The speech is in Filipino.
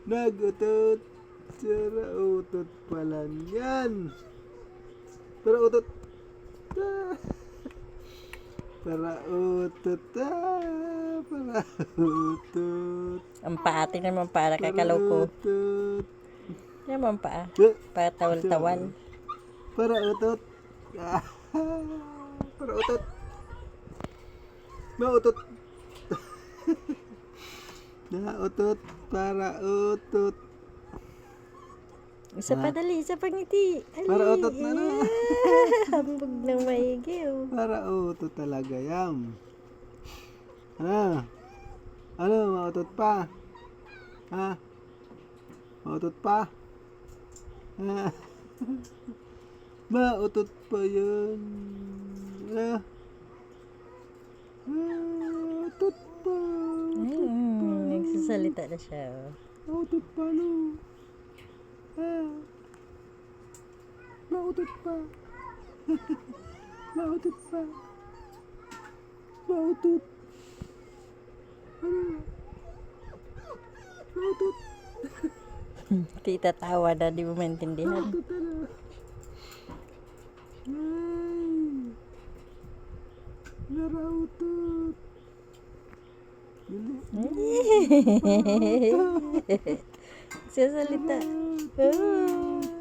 Nagutot. Para utot pala yan. Para utot. Para utot. Para utot. Ang paa, tingnan mo ang paa, nakakaloko. Utot. Tingnan mo ang paa. Para tawal-tawal. Para utot. Para utot. Mautot. Nautot. Para utot. Isa pa dali, isa pa ngiti. Para utot na na. Hambog ng maigi, oh. Para utot talaga yan. Ano, mautot pa? Ha? Mautot pa? Ha? Mautot pa yan. Mautot pa. Nagsasalita na siya, oh. Mautot pa, no. Mautot pa. Mautot pa. Mautot. Mautot. Tita tawa na, di mo maintindihan. Mautot na. Ay. Narautot. Sasalita. Narautot.